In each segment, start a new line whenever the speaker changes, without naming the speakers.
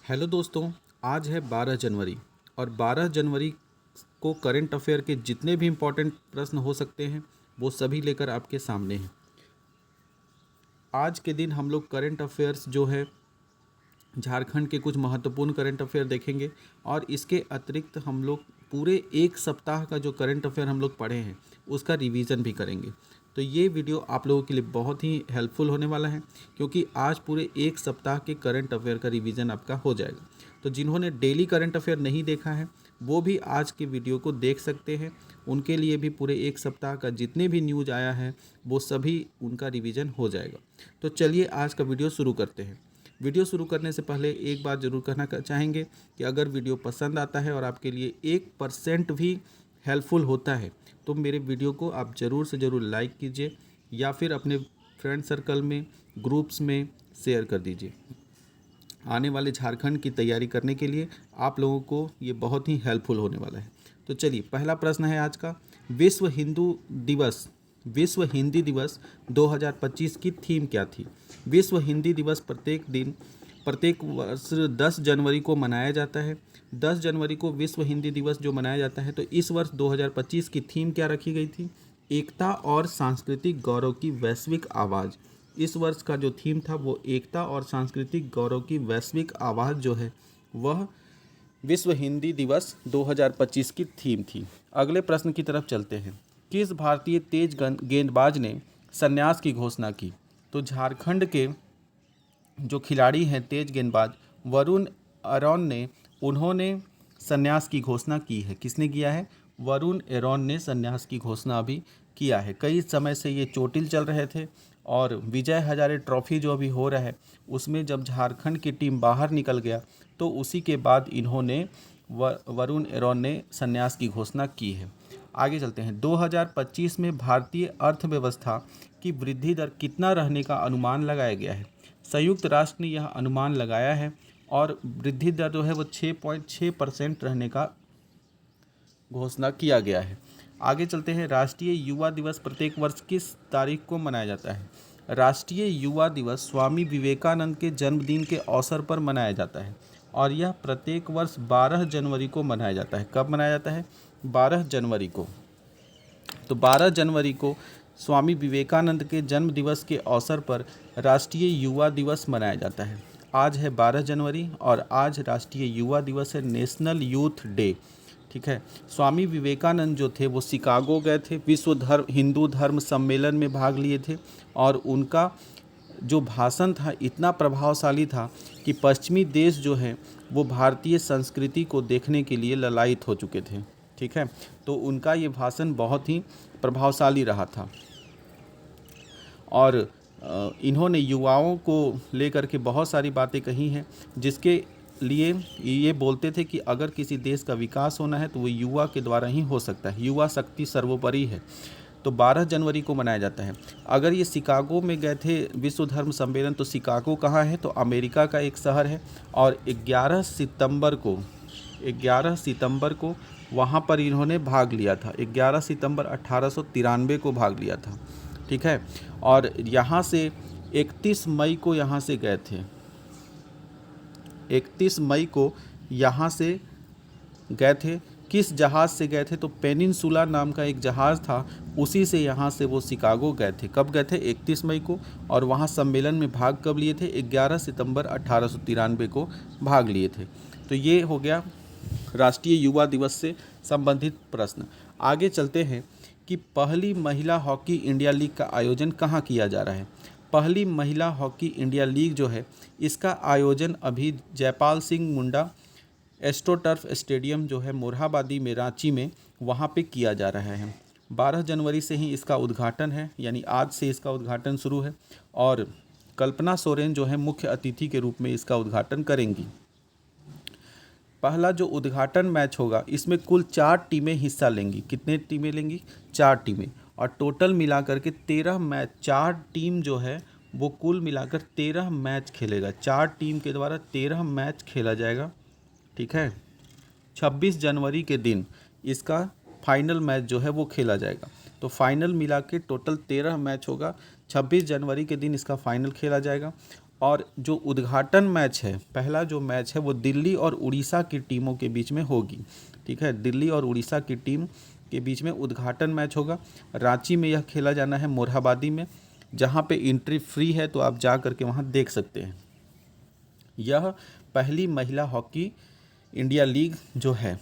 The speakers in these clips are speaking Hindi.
हेलो दोस्तों। आज है 12 जनवरी और 12 जनवरी को करंट अफेयर के जितने भी इम्पोर्टेंट प्रश्न हो सकते हैं वो सभी लेकर आपके सामने हैं। आज के दिन हम लोग करंट अफेयर्स जो है झारखंड के कुछ महत्वपूर्ण करंट अफेयर देखेंगे और इसके अतिरिक्त हम लोग पूरे एक सप्ताह का जो करंट अफेयर हम लोग पढ़े हैं उसका रिवीजन भी करेंगे। तो ये वीडियो आप लोगों के लिए बहुत ही हेल्पफुल होने वाला है क्योंकि आज पूरे एक सप्ताह के करंट अफेयर का रिवीजन आपका हो जाएगा। तो जिन्होंने डेली करंट अफेयर नहीं देखा है वो भी आज के वीडियो को देख सकते हैं। उनके लिए भी पूरे एक सप्ताह का जितने भी न्यूज़ आया है वो सभी उनका रिवीजन हो जाएगा। तो चलिए आज का वीडियो शुरू करते हैं। वीडियो शुरू करने से पहले एक बात ज़रूर कहना चाहेंगे कि अगर वीडियो पसंद आता है और आपके लिए 1% भी हेल्पफुल होता है तो मेरे वीडियो को आप ज़रूर से ज़रूर लाइक कीजिए या फिर अपने फ्रेंड सर्कल में ग्रुप्स में शेयर कर दीजिए। आने वाले झारखंड की तैयारी करने के लिए आप लोगों को ये बहुत ही हेल्पफुल होने वाला है। तो चलिए पहला प्रश्न है आज का, विश्व हिंदी दिवस 2025 की थीम क्या थी? विश्व हिंदी दिवस प्रत्येक वर्ष 10 जनवरी को मनाया जाता है। 10 जनवरी को विश्व हिंदी दिवस जो मनाया जाता है, तो इस वर्ष 2025 की थीम क्या रखी गई थी? एकता और सांस्कृतिक गौरव की वैश्विक आवाज़। इस वर्ष का जो थीम था वो एकता और सांस्कृतिक गौरव की वैश्विक आवाज़ जो है वह विश्व हिंदी दिवस 2025 की थीम थी। अगले प्रश्न की तरफ चलते हैं। किस भारतीय तेज गेंदबाज ने संन्यास की घोषणा की? तो झारखंड के जो खिलाड़ी हैं तेज गेंदबाज वरुण एरोन ने उन्होंने संन्यास की घोषणा की है। किसने किया है? वरुण एरोन ने संन्यास की घोषणा अभी किया है। कई समय से ये चोटिल चल रहे थे और विजय हजारे ट्रॉफी जो अभी हो रहा है उसमें जब झारखंड की टीम बाहर निकल गया तो उसी के बाद इन्होंने वरुण एरोन ने संन्यास की घोषणा की है। आगे चलते हैं। 2025 में भारतीय अर्थव्यवस्था की वृद्धि दर कितना रहने का अनुमान लगाया गया है? संयुक्त राष्ट्र ने यह अनुमान लगाया है और वृद्धि दर जो है वो 6.6% रहने का घोषणा किया गया है। आगे चलते हैं। राष्ट्रीय युवा दिवस प्रत्येक वर्ष किस तारीख को मनाया जाता है? राष्ट्रीय युवा दिवस स्वामी विवेकानंद के जन्मदिन के अवसर पर मनाया जाता है और यह प्रत्येक वर्ष 12 जनवरी को मनाया जाता है। कब मनाया जाता है? 12 जनवरी को। तो 12 जनवरी को स्वामी विवेकानंद के जन्म दिवस के अवसर पर राष्ट्रीय युवा दिवस मनाया जाता है। आज है 12 जनवरी और आज राष्ट्रीय युवा दिवस है, नेशनल यूथ डे। ठीक है। स्वामी विवेकानंद जो थे वो शिकागो गए थे, विश्व हिंदू धर्म सम्मेलन में भाग लिए थे और उनका जो भाषण था इतना प्रभावशाली था कि पश्चिमी देश जो है वो भारतीय संस्कृति को देखने के लिए ललायित हो चुके थे। ठीक है। तो उनका ये भाषण बहुत ही प्रभावशाली रहा था और इन्होंने युवाओं को लेकर के बहुत सारी बातें कही हैं जिसके लिए ये बोलते थे कि अगर किसी देश का विकास होना है तो वो युवा के द्वारा ही हो सकता है, युवा शक्ति सर्वोपरि है। तो 12 जनवरी को मनाया जाता है। अगर ये शिकागो में गए थे विश्व धर्म सम्मेलन, तो शिकागो कहाँ है? तो अमेरिका का एक शहर है और 11 सितंबर को वहाँ पर इन्होंने भाग लिया था। 11 सितंबर 1893 को भाग लिया था। ठीक है। और यहाँ से 31 मई को यहाँ से गए थे। 31 मई को यहाँ से गए थे। किस जहाज़ से गए थे? तो पेनिनसुला नाम का एक जहाज़ था, उसी से यहाँ से वो शिकागो गए थे। कब गए थे? 31 मई को। और वहाँ सम्मेलन में भाग कब लिए थे? 11 सितंबर 1893 को भाग लिए थे। तो ये हो गया राष्ट्रीय युवा दिवस से संबंधित प्रश्न। आगे चलते हैं कि पहली महिला हॉकी इंडिया लीग का आयोजन कहाँ किया जा रहा है? पहली महिला हॉकी इंडिया लीग जो है इसका आयोजन अभी जयपाल सिंह मुंडा एस्ट्रोटर्फ स्टेडियम जो है मोरहाबादी में, रांची में, वहाँ पे किया जा रहा है। 12 जनवरी से ही इसका उद्घाटन है, यानी आज से इसका उद्घाटन शुरू है और कल्पना सोरेन जो है मुख्य अतिथि के रूप में इसका उद्घाटन करेंगी। पहला जो उद्घाटन मैच होगा इसमें कुल 4 टीमें हिस्सा लेंगी। कितने टीमें लेंगी? 4 टीमें। और टोटल मिलाकर के 13 मैच, 4 टीम जो है वो कुल मिलाकर 13 मैच खेलेगा। 4 टीम के द्वारा 13 मैच खेला जाएगा। ठीक है। 26 जनवरी के दिन इसका फाइनल मैच जो है वो खेला जाएगा। तो फाइनल मिला के टोटल 13 मैच होगा। 26 जनवरी के दिन इसका फाइनल खेला जाएगा और जो उद्घाटन मैच है, पहला जो मैच है वो दिल्ली और उड़ीसा की टीमों के बीच में होगी। ठीक है, दिल्ली और उड़ीसा की टीम के बीच में उद्घाटन मैच होगा। रांची में यह खेला जाना है, मोरहाबादी में, जहाँ पे एंट्री फ्री है, तो आप जा करके वहाँ देख सकते हैं। यह पहली महिला हॉकी इंडिया लीग जो है।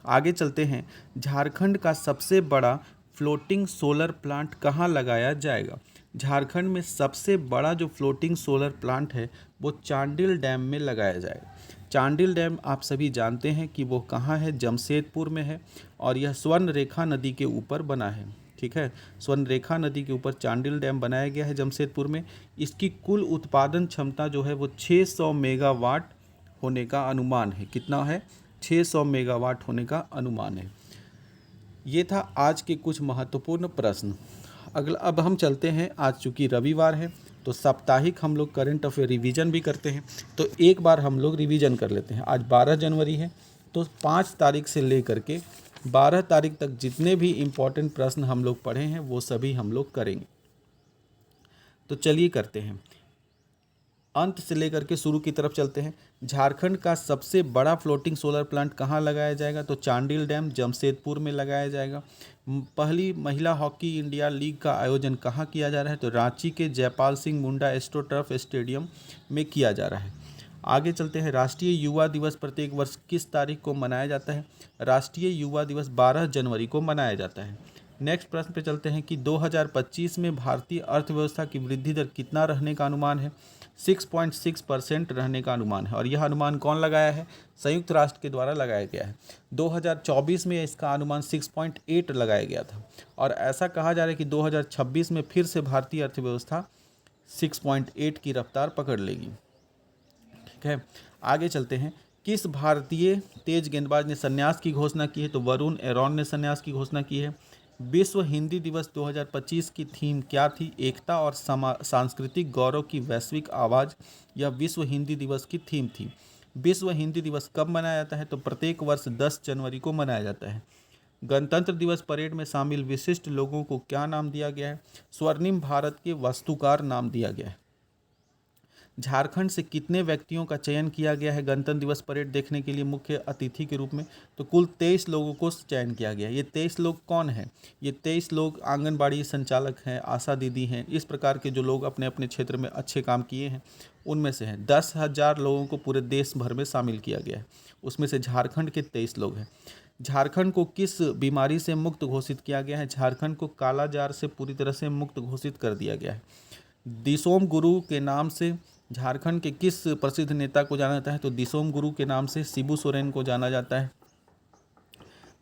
आगे चलते हैं, झारखंड का सबसे बड़ा फ्लोटिंग सोलर प्लांट कहाँ लगाया जाएगा। झारखंड में सबसे बड़ा जो फ्लोटिंग सोलर प्लांट है वो चांडिल डैम में लगाया जाएगा। चांडिल डैम आप सभी जानते हैं कि वो कहाँ है, जमशेदपुर में है, और यह स्वर्ण रेखा नदी के ऊपर बना है। ठीक है, स्वर्ण रेखा नदी के ऊपर चांडिल डैम बनाया गया है जमशेदपुर में। इसकी कुल उत्पादन क्षमता जो है वो 600 मेगावाट होने का अनुमान है। कितना है? 600 मेगावाट होने का अनुमान है। ये था आज के कुछ महत्वपूर्ण प्रश्न। अगला अब हम चलते हैं, आज चूँकि रविवार है तो साप्ताहिक हम लोग करंट अफेयर रिवीजन भी करते हैं। तो एक बार हम लोग रिवीजन कर लेते हैं। आज 12 जनवरी है, तो 5 तारीख से लेकर के 12 तारीख तक जितने भी इम्पोर्टेंट प्रश्न हम लोग पढ़े हैं वो सभी हम लोग करेंगे। तो चलिए करते हैं, अंत से लेकर के शुरू की तरफ चलते हैं। झारखंड का सबसे बड़ा फ्लोटिंग सोलर प्लांट कहाँ लगाया जाएगा? तो चांडिल डैम जमशेदपुर में लगाया जाएगा। पहली महिला हॉकी इंडिया लीग का आयोजन कहाँ किया जा रहा है? तो रांची के जयपाल सिंह मुंडा एस्ट्रोटर्फ स्टेडियम में किया जा रहा है। आगे चलते हैं, राष्ट्रीय युवा दिवस प्रत्येक वर्ष किस तारीख को मनाया जाता है? राष्ट्रीय युवा दिवस 12 जनवरी को मनाया जाता है। नेक्स्ट प्रश्न पे चलते हैं कि 2025 में भारतीय अर्थव्यवस्था की वृद्धि दर कितना रहने का अनुमान है? 6.6% रहने का अनुमान है। और यह अनुमान कौन लगाया है? संयुक्त राष्ट्र के द्वारा लगाया गया है। 2024 में इसका अनुमान 6.8 लगाया गया था, और ऐसा कहा जा रहा है कि 2026 में फिर से भारतीय अर्थव्यवस्था 6.8 की रफ्तार पकड़ लेगी। ठीक है, आगे चलते हैं, किस भारतीय तेज गेंदबाज ने संन्यास की घोषणा की है? तो वरुण एरोन ने संन्यास की घोषणा की है। विश्व हिंदी दिवस 2025 की थीम क्या थी? एकता और सांस्कृतिक गौरव की वैश्विक आवाज़, यह विश्व हिंदी दिवस की थीम थी। विश्व हिंदी दिवस कब मनाया जाता है? तो प्रत्येक वर्ष 10 जनवरी को मनाया जाता है। गणतंत्र दिवस परेड में शामिल विशिष्ट लोगों को क्या नाम दिया गया है? स्वर्णिम भारत के वास्तुकार नाम दिया गया है। झारखंड से कितने व्यक्तियों का चयन किया गया है गणतंत्र दिवस परेड देखने के लिए मुख्य अतिथि के रूप में? तो कुल 23 लोगों को चयन किया गया है। ये 23 लोग कौन हैं? ये 23 लोग आंगनबाड़ी संचालक हैं, आशा दीदी हैं, इस प्रकार के जो लोग अपने अपने क्षेत्र में अच्छे काम किए हैं उनमें से हैं। 10,000 लोगों को पूरे देश भर में शामिल किया गया है, उसमें से झारखंड के 23 लोग हैं। झारखंड को किस बीमारी से मुक्त घोषित किया गया है? झारखंड को कालाजार से पूरी तरह से मुक्त घोषित कर दिया गया है। दिसोम गुरु के नाम से झारखंड के किस प्रसिद्ध नेता को जाना जाता है? तो दिसोम गुरु के नाम से शिबू सोरेन को जाना जाता है।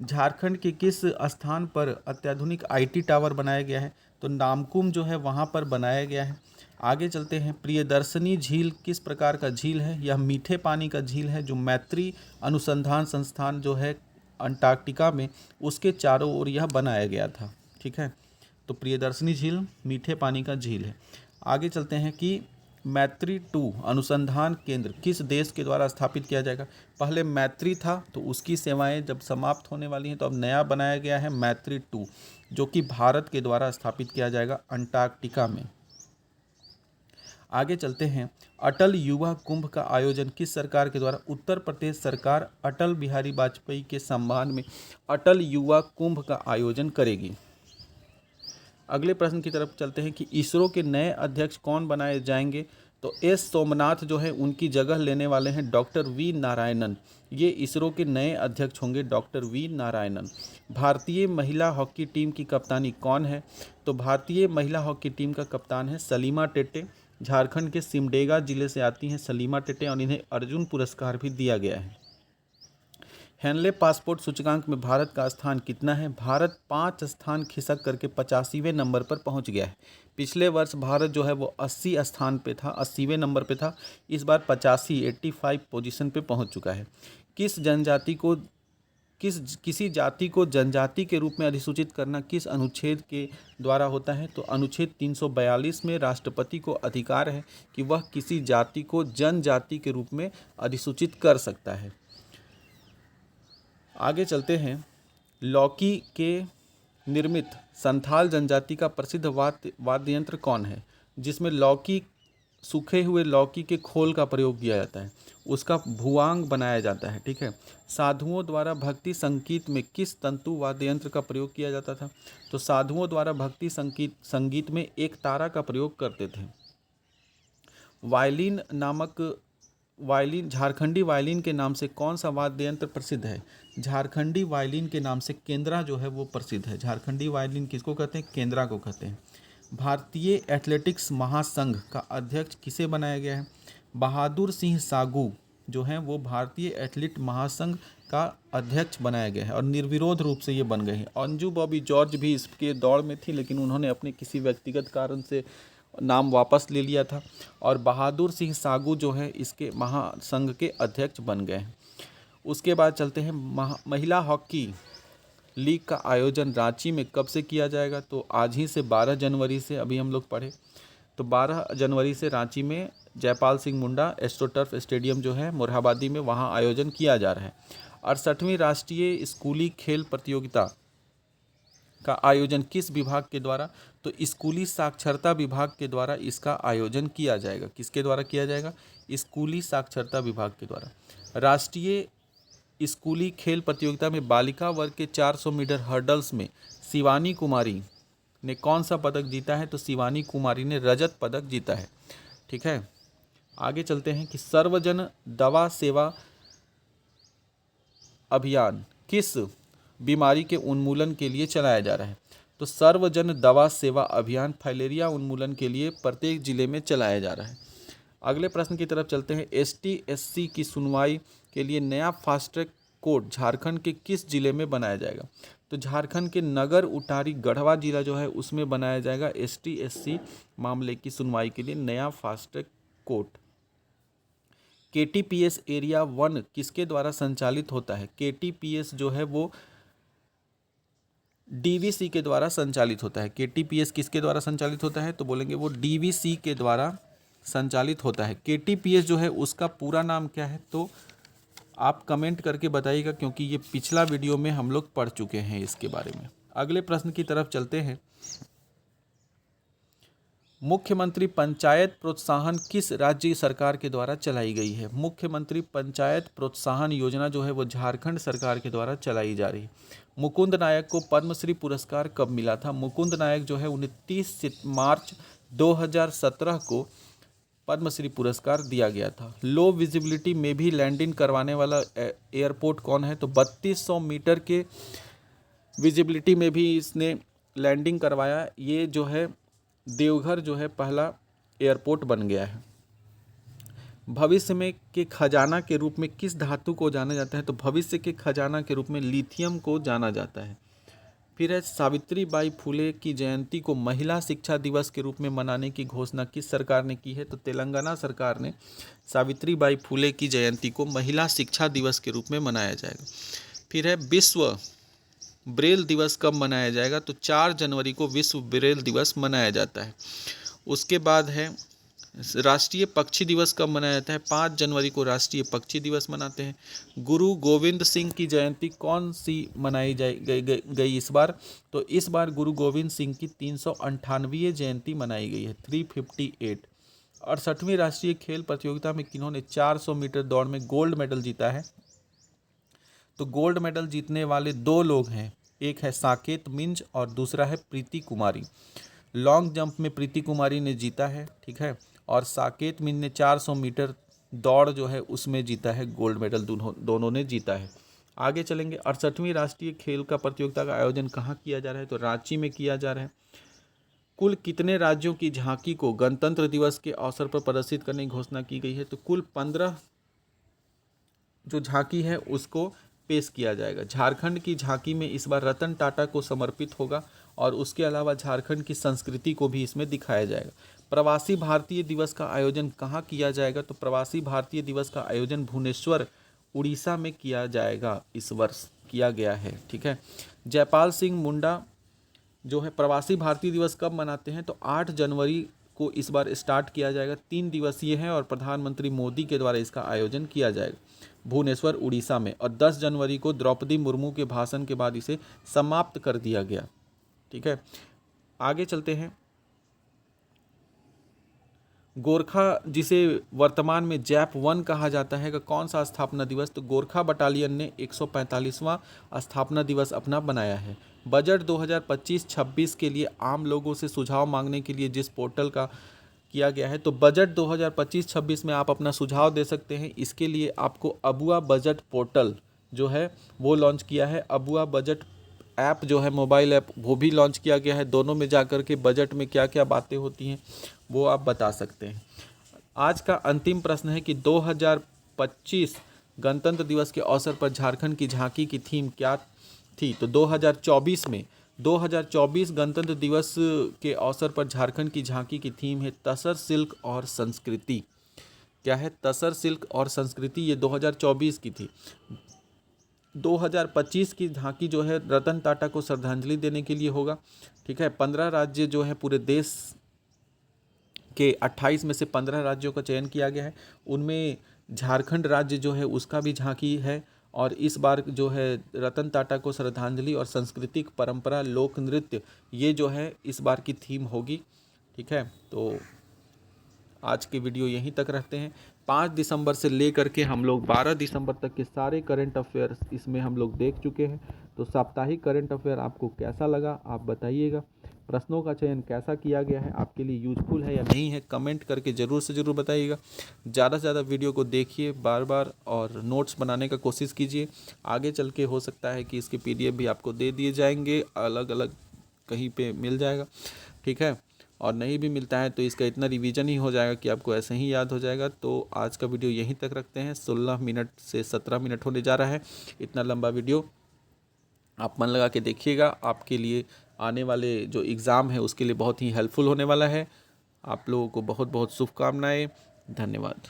झारखंड के किस स्थान पर अत्याधुनिक आईटी टावर बनाया गया है? तो नामकुम जो है वहाँ पर बनाया गया है। आगे चलते हैं, प्रियदर्शनी झील किस प्रकार का झील है? यह मीठे पानी का झील है, जो मैत्री अनुसंधान संस्थान जो है अंटार्कटिका में, उसके चारों ओर यह बनाया गया था। ठीक है, तो प्रियदर्शनी झील मीठे पानी का झील है। आगे चलते हैं कि मैत्री 2 अनुसंधान केंद्र किस देश के द्वारा स्थापित किया जाएगा? पहले मैत्री था, तो उसकी सेवाएं जब समाप्त होने वाली हैं तो अब नया बनाया गया है मैत्री 2, जो कि भारत के द्वारा स्थापित किया जाएगा अंटार्कटिका में। आगे चलते हैं, अटल युवा कुंभ का आयोजन किस सरकार के द्वारा? उत्तर प्रदेश सरकार अटल बिहारी वाजपेयी के सम्मान में अटल युवा कुंभ का आयोजन करेगी। अगले प्रश्न की तरफ चलते हैं कि इसरो के नए अध्यक्ष कौन बनाए जाएंगे? तो एस सोमनाथ जो है उनकी जगह लेने वाले हैं डॉक्टर वी नारायणन। ये इसरो के नए अध्यक्ष होंगे, डॉक्टर वी नारायणन। भारतीय महिला हॉकी टीम की कप्तानी कौन है? तो भारतीय महिला हॉकी टीम का कप्तान है सलीमा टेटे। झारखंड के सिमडेगा जिले से आती हैं सलीमा टेटे, और इन्हें अर्जुन पुरस्कार भी दिया गया है। हेनले पासपोर्ट सूचकांक में भारत का स्थान कितना है? भारत 5 स्थान खिसक करके 85वें नंबर पर पहुंच गया है। पिछले वर्ष भारत जो है वो 80 स्थान पे था, 80वें नंबर पे था। इस बार 85 पोजीशन पे पहुंच चुका है। किसी जाति को जनजाति के रूप में अधिसूचित करना किस अनुच्छेद के द्वारा होता है? तो अनुच्छेद 342 में राष्ट्रपति को अधिकार है कि वह किसी जाति को जनजाति के रूप में अधिसूचित कर सकता है। आगे चलते हैं, लौकी के निर्मित संथाल जनजाति का प्रसिद्ध वाद्य यंत्र कौन है? जिसमें लौकी सूखे हुए लौकी के खोल का प्रयोग किया जाता है, उसका भुआंग बनाया जाता है। ठीक है। साधुओं द्वारा भक्ति संगीत में किस तंतु वाद्य यंत्र का प्रयोग किया जाता था? तो साधुओं द्वारा भक्ति संगीत में एक तारा का प्रयोग करते थे। वायलिन झारखंडी वायलिन के नाम से कौन सा वाद्य यंत्र प्रसिद्ध है? झारखंडी वायलिन के नाम से केंद्रा जो है वो प्रसिद्ध है। झारखंडी वायलिन किसको कहते हैं? केंद्रा को कहते हैं। भारतीय एथलेटिक्स महासंघ का अध्यक्ष किसे बनाया गया है? बहादुर सिंह सागू जो हैं वो भारतीय एथलीट महासंघ का अध्यक्ष बनाया गया है और निर्विरोध रूप से ये बन गए हैं। अंजू बॉबी जॉर्ज भी इसके दौड़ में थी, लेकिन उन्होंने अपने किसी व्यक्तिगत कारण से नाम वापस ले लिया था और बहादुर सिंह सागू जो है इसके महासंघ के अध्यक्ष बन गए हैं। उसके बाद चलते हैं महिला हॉकी लीग का आयोजन रांची में कब से किया जाएगा? तो आज ही से 12 जनवरी से, अभी हम लोग पढ़े तो 12 जनवरी से रांची में जयपाल सिंह मुंडा एस्ट्रोटर्फ स्टेडियम जो है मोरहाबादी में, वहाँ आयोजन किया जा रहा है। 68वीं राष्ट्रीय स्कूली खेल प्रतियोगिता का आयोजन किस विभाग के द्वारा? तो स्कूली साक्षरता विभाग के द्वारा इसका आयोजन किया जाएगा। किसके द्वारा किया जाएगा? स्कूली साक्षरता विभाग के द्वारा। राष्ट्रीय स्कूली खेल प्रतियोगिता में बालिका वर्ग के 400 मीटर हर्डल्स में शिवानी कुमारी ने कौन सा पदक जीता है? तो शिवानी कुमारी ने रजत पदक जीता है। ठीक है। आगे चलते हैं कि सर्वजन दवा सेवा अभियान किस बीमारी के उन्मूलन के लिए चलाया जा रहा है? तो सर्वजन दवा सेवा अभियान फाइलेरिया उन्मूलन के लिए प्रत्येक जिले में चलाया जा रहा है। अगले प्रश्न की तरफ चलते हैं। ST/SC की सुनवाई के लिए नया फास्ट ट्रैक कोर्ट झारखंड के किस जिले में बनाया जाएगा? तो झारखंड के नगर उटारी गढ़वा जिला जो है उसमें बनाया जाएगा ST/SC मामले की सुनवाई के लिए नया fast track court. KTPS area 1 किसके द्वारा संचालित होता है? KTPS जो है वो DVC के द्वारा संचालित होता है। KTPS किसके द्वारा संचालित होता है? तो बोलेंगे वो DVC के द्वारा संचालित होता है। KTPS जो है उसका पूरा नाम क्या है? तो आप कमेंट करके बताइएगा, क्योंकि ये पिछला वीडियो में हम लोग पढ़ चुके हैं इसके बारे में। अगले प्रश्न की तरफ चलते हैं। मुख्यमंत्री पंचायत प्रोत्साहन किस राज्य सरकार के द्वारा चलाई गई है? मुख्यमंत्री पंचायत प्रोत्साहन योजना जो है वो झारखंड सरकार के द्वारा चलाई जा रही है। मुकुंद नायक को पद्मश्री पुरस्कार कब मिला था? मुकुंद नायक जो है 29 मार्च 2017 को पद्मश्री पुरस्कार दिया गया था। लो विजिबिलिटी में भी लैंडिंग करवाने वाला एयरपोर्ट कौन है? तो 3200 मीटर के विजिबिलिटी में भी इसने लैंडिंग करवाया। ये जो है देवघर जो है पहला एयरपोर्ट बन गया है। भविष्य में के खजाना के रूप में किस धातु को जाना जाता है? तो भविष्य के खजाना के रूप में लिथियम को जाना जाता है। फिर है सावित्रीबाई फुले की जयंती को महिला शिक्षा दिवस के रूप में मनाने की घोषणा किस सरकार ने की है? तो तेलंगाना सरकार ने सावित्रीबाई फुले की जयंती को महिला शिक्षा दिवस के रूप में मनाया जाएगा। फिर है विश्व ब्रेल दिवस कब मनाया जाएगा? तो 4 जनवरी को विश्व ब्रेल दिवस मनाया जाता है। उसके बाद है राष्ट्रीय पक्षी दिवस कब मनाया जाता है? 5 जनवरी को राष्ट्रीय पक्षी दिवस मनाते हैं। गुरु गोविंद सिंह की जयंती कौन सी मनाई गई इस बार? तो इस बार गुरु गोविंद सिंह की 398वीं जयंती मनाई गई है, 358। 68वीं राष्ट्रीय खेल प्रतियोगिता में किन्होंने 400 मीटर दौड़ में गोल्ड मेडल जीता है? तो गोल्ड मेडल जीतने वाले 2 लोग हैं, एक है साकेत मिंज और दूसरा है प्रीति कुमारी। लॉन्ग जंप में प्रीति कुमारी ने जीता है, ठीक है, और साकेत मिंज ने 400 मीटर दौड़ जो है उसमें जीता है, गोल्ड मेडल दोनों ने जीता है। आगे चलेंगे। 68वीं राष्ट्रीय खेल का प्रतियोगिता का आयोजन कहाँ किया जा रहा है? तो रांची में किया जा रहा है। कुल कितने राज्यों की झांकी को गणतंत्र दिवस के अवसर पर प्रदर्शित करने की घोषणा की गई है? तो कुल 15 जो झांकी है उसको पेश किया जाएगा। झारखंड की झांकी में इस बार रतन टाटा को समर्पित होगा और उसके अलावा झारखंड की संस्कृति को भी इसमें दिखाया जाएगा। प्रवासी भारतीय दिवस का आयोजन कहाँ किया जाएगा? तो प्रवासी भारतीय दिवस का आयोजन भुवनेश्वर उड़ीसा में किया जाएगा, इस वर्ष किया गया है, ठीक है। जयपाल सिंह मुंडा जो है प्रवासी भारतीय दिवस कब मनाते हैं? तो 8 जनवरी को इस बार स्टार्ट किया जाएगा। 3 दिवसीय है और प्रधानमंत्री मोदी के द्वारा इसका आयोजन किया जाएगा भुवनेश्वर उड़ीसा में। और 10 जनवरी को द्रौपदी मुर्मू के भाषण के बाद इसे समाप्त कर दिया गया, ठीक है। आगे चलते हैं। गोरखा जिसे वर्तमान में जैप 1 कहा जाता है का कौन सा स्थापना दिवस? तो गोरखा बटालियन ने 145वां स्थापना दिवस अपना बनाया है। बजट 2025-26 के लिए आम लोगों से सुझाव मांगने के लिए जिस पोर्टल का किया गया है, तो बजट 2025-26 में आप अपना सुझाव दे सकते हैं। इसके लिए आपको अबुआ बजट पोर्टल जो है वो लॉन्च किया है। अबुआ बजट ऐप जो है मोबाइल ऐप वो भी लॉन्च किया गया है। दोनों में जाकर के बजट में क्या क्या बातें होती हैं वो आप बता सकते हैं। आज का अंतिम प्रश्न है कि 2025 गणतंत्र दिवस के अवसर पर झारखंड की झांकी की थीम क्या थी? तो 2024 गणतंत्र दिवस के अवसर पर झारखंड की झांकी की थीम है तसर सिल्क और संस्कृति। क्या है? तसर सिल्क और संस्कृति, ये 2024 की थी। 2025 की झांकी जो है रतन टाटा को श्रद्धांजलि देने के लिए होगा। ठीक है, 15 राज्य जो है पूरे देश के 28 में से 15 राज्यों का चयन किया गया है। उनमें झारखंड राज्य जो है उसका भी झांकी है। और इस बार जो है रतन टाटा को श्रद्धांजलि और सांस्कृतिक परंपरा लोक नृत्य, ये जो है इस बार की थीम होगी। ठीक है, तो आज की वीडियो यहीं तक रखते हैं। 5 दिसंबर से लेकर के हम लोग 12 दिसंबर तक के सारे करंट अफेयर्स इसमें हम लोग देख चुके हैं। तो साप्ताहिक करंट अफेयर आपको कैसा लगा आप बताइएगा। प्रश्नों का चयन कैसा किया गया है, आपके लिए यूजफुल है या नहीं है, कमेंट करके ज़रूर से ज़रूर बताइएगा। ज़्यादा से ज़्यादा वीडियो को देखिए बार बार और नोट्स बनाने का कोशिश कीजिए। आगे चल के हो सकता है कि इसके PDF भी आपको दे दिए जाएंगे, अलग अलग कहीं पे मिल जाएगा। ठीक है, और नहीं भी मिलता है तो इसका इतना रिवीजन ही हो जाएगा कि आपको ऐसे ही याद हो जाएगा। तो आज का वीडियो यहीं तक रखते हैं। 16 मिनट से 17 मिनट होने जा रहा है। इतना लंबा वीडियो आप मन लगा के देखिएगा, आपके लिए आने वाले जो एग्ज़ाम है उसके लिए बहुत ही हेल्पफुल होने वाला है। आप लोगों को बहुत बहुत शुभकामनाएं। धन्यवाद।